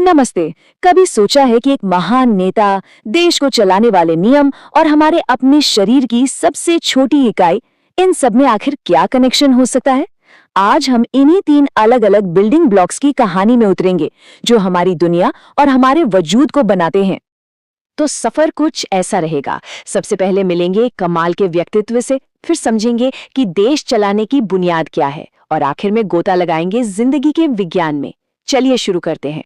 नमस्ते। कभी सोचा है कि एक महान नेता, देश को चलाने वाले नियम और हमारे अपने शरीर की सबसे छोटी इकाई, इन सब में आखिर क्या कनेक्शन हो सकता है? आज हम इन्हीं 3 अलग-अलग बिल्डिंग ब्लॉक्स की कहानी में उतरेंगे, जो हमारी दुनिया और हमारे वजूद को बनाते हैं। तो सफर कुछ ऐसा रहेगा। सबसे पहले मिलेंगे कमाल के व्यक्तित्व से, फिर समझेंगे कि देश चलाने की बुनियाद क्या है, और आखिर में गोता लगाएंगे जिंदगी के विज्ञान में। चलिए शुरू करते हैं।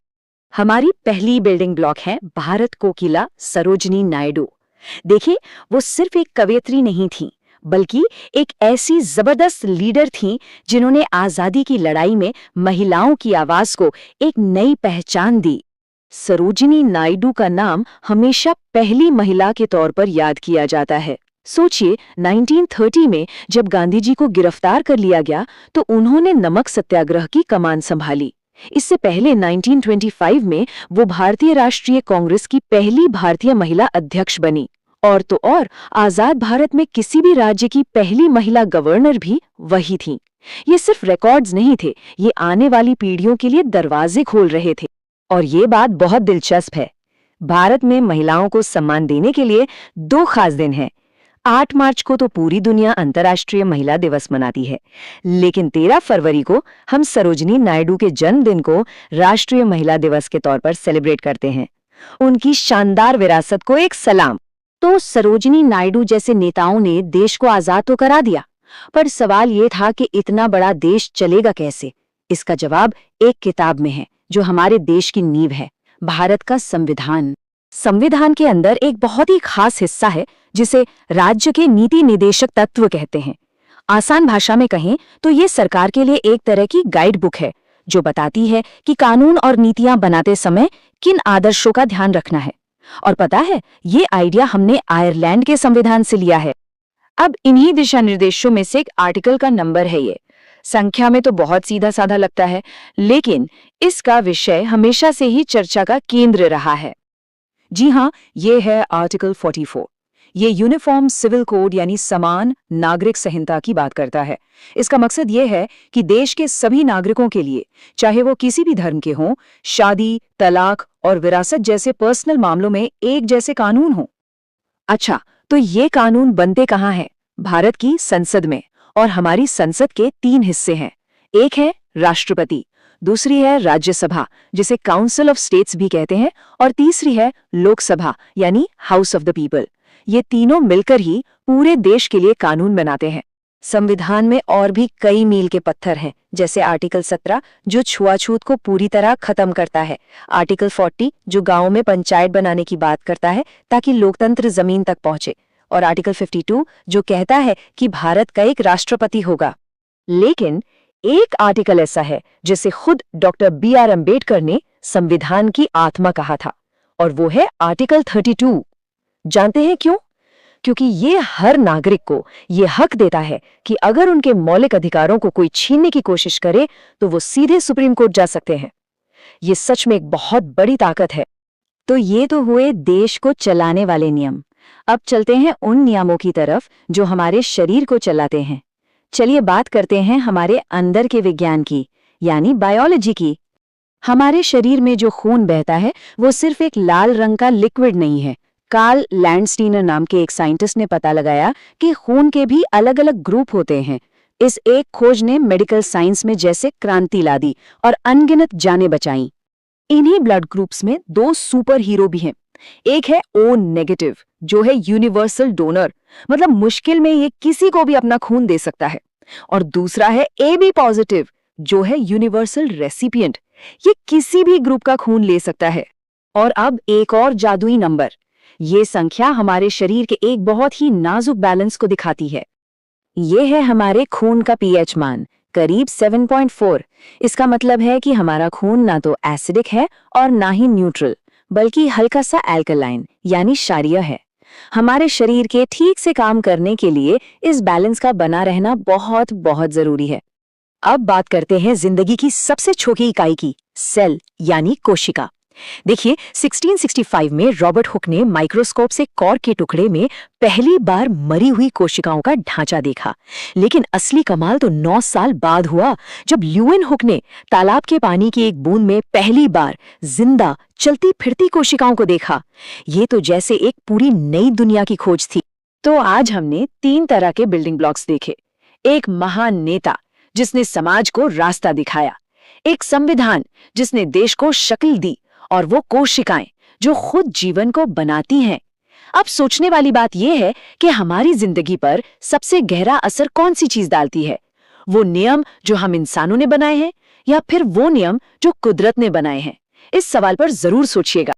हमारी पहली बिल्डिंग ब्लॉक है भारत कोकिला सरोजिनी नायडू। देखिए, वो सिर्फ एक कवयित्री नहीं थी, बल्कि एक ऐसी जबरदस्त लीडर थी जिन्होंने आजादी की लड़ाई में महिलाओं की आवाज को एक नई पहचान दी। सरोजिनी नायडू का नाम हमेशा पहली महिला के तौर पर याद किया जाता है। सोचिए, 1930 में जब गांधी जी को गिरफ्तार कर लिया गया तो उन्होंने नमक सत्याग्रह की कमान संभाली। इससे पहले 1925 में वो भारतीय राष्ट्रीय कांग्रेस की पहली भारतीय महिला अध्यक्ष बनी। और तो और, आजाद भारत में किसी भी राज्य की पहली महिला गवर्नर भी वही थी। ये सिर्फ रिकॉर्ड्स नहीं थे, ये आने वाली पीढ़ियों के लिए दरवाजे खोल रहे थे। और ये बात बहुत दिलचस्प है। भारत में महिलाओं को सम्मान देने के लिए 2 खास दिन हैं। 8 मार्च को तो पूरी दुनिया अंतर्राष्ट्रीय महिला दिवस मनाती है, लेकिन 13 फरवरी को हम सरोजिनी नायडू के जन्मदिन को राष्ट्रीय महिला दिवस के तौर पर सेलिब्रेट करते हैं। उनकी शानदार विरासत को एक सलाम। तो सरोजिनी नायडू जैसे नेताओं ने देश को आजाद तो करा दिया, पर सवाल ये था कि इतना बड़ा देश चलेगा कैसे? इसका जवाब एक किताब में है, जो हमारे देश की नींव है, भारत का संविधान। संविधान के अंदर एक बहुत ही खास हिस्सा है जिसे राज्य के नीति निदेशक तत्व कहते हैं। आसान भाषा में कहें तो ये सरकार के लिए एक तरह की गाइड बुक है, जो बताती है कि कानून और नीतियां बनाते समय किन आदर्शों का ध्यान रखना है। और पता है, ये आइडिया हमने आयरलैंड के संविधान से लिया है। अब इन्हीं दिशा निर्देशों में से एक आर्टिकल का नंबर है ये। संख्या में तो बहुत सीधा साधा लगता है, लेकिन इसका विषय हमेशा से ही चर्चा का केंद्र रहा है। जी हाँ, ये है आर्टिकल 44। ये यूनिफॉर्म सिविल कोड यानी समान नागरिक संहिता की बात करता है। इसका मकसद ये है कि देश के सभी नागरिकों के लिए, चाहे वो किसी भी धर्म के हों, शादी, तलाक और विरासत जैसे पर्सनल मामलों में एक जैसे कानून हों। अच्छा, तो ये कानून बनते कहाँ हैं? भारत की संसद में। और हमारी संसद के 3 हिस्से हैं। एक है राष्ट्रपति, दूसरी है राज्यसभा, जिसे काउंसिल ऑफ स्टेट्स भी कहते हैं, और तीसरी है लोकसभा यानी हाउस ऑफ द पीपल। ये तीनों मिलकर ही पूरे देश के लिए कानून बनाते हैं। संविधान में और भी कई मील के पत्थर हैं, जैसे आर्टिकल 17 जो छुआछूत को पूरी तरह खत्म करता है, आर्टिकल 40 जो गांवों में पंचायत बनाने की बात करता है ताकि लोकतंत्र जमीन तक पहुंचे, और आर्टिकल 52 जो कहता है कि भारत का एक राष्ट्रपति होगा। लेकिन एक आर्टिकल ऐसा है जिसे खुद डॉक्टर BR अम्बेडकर ने संविधान की आत्मा कहा था, और वो है आर्टिकल 32। जानते हैं क्यों? क्योंकि ये हर नागरिक को ये हक देता है कि अगर उनके मौलिक अधिकारों को कोई छीनने की कोशिश करे तो वो सीधे सुप्रीम कोर्ट जा सकते हैं। ये सच में एक बहुत बड़ी ताकत है। तो ये तो हुए देश को चलाने वाले नियम। अब चलते हैं उन नियमों की तरफ जो हमारे शरीर को चलाते हैं। चलिए बात करते हैं हमारे अंदर के विज्ञान की, यानी बायोलॉजी की। हमारे शरीर में जो खून बहता है वो सिर्फ एक लाल रंग का लिक्विड नहीं है। कार्ल लैंडस्टीनर नाम के एक साइंटिस्ट ने पता लगाया कि खून के भी अलग अलग ग्रुप होते हैं। इस एक खोज ने मेडिकल साइंस में जैसे क्रांति ला दी और अनगिनत जानें बचाईं। इन्हीं ब्लड ग्रुप्स में 2 सुपर हीरो भी हैं। एक है O नेगेटिव, जो है यूनिवर्सल डोनर, मतलब मुश्किल में ये किसी को भी अपना खून दे सकता है। और दूसरा है AB पॉजिटिव, जो है यूनिवर्सल रेसिपिएंट, ये किसी भी ग्रुप का खून ले सकता है। और अब एक और जादुई नंबर, ये संख्या हमारे शरीर के एक बहुत ही नाजुक बैलेंस को दिखाती है। ये है हमारे खून का pH मान, करीब 7.4। इसका मतलब है कि हमारा खून ना तो एसिडिक है और ना ही न्यूट्रल, बल्कि हल्का सा एल्कलाइन यानी क्षारीय है। हमारे शरीर के ठीक से काम करने के लिए इस बैलेंस का बना रहना बहुत बहुत जरूरी है। अब बात करते हैं जिंदगी की सबसे छोटी इकाई की, सेल यानी कोशिका। देखिए, 1665 में रॉबर्ट हुक ने माइक्रोस्कोप से कॉर्क के टुकड़े में पहली बार मरी हुई कोशिकाओं का ढांचा देखा। लेकिन असली कमाल तो 9 साल बाद हुआ, जब ल्यूएन हुक ने तालाब के पानी की एक बूंद में पहली बार जिंदा चलती फिरती कोशिकाओं को देखा। ये तो जैसे एक पूरी नई दुनिया की खोज थी। तो आज हमने 3 तरह के बिल्डिंग ब्लॉक्स देखे। एक महान नेता जिसने समाज को रास्ता दिखाया, एक संविधान जिसने देश को शक्ल दी, और वो कोशिकाएं जो खुद जीवन को बनाती हैं। अब सोचने वाली बात यह है कि हमारी जिंदगी पर सबसे गहरा असर कौन सी चीज डालती है? वो नियम जो हम इंसानों ने बनाए हैं, या फिर वो नियम जो कुदरत ने बनाए हैं? इस सवाल पर जरूर सोचिएगा।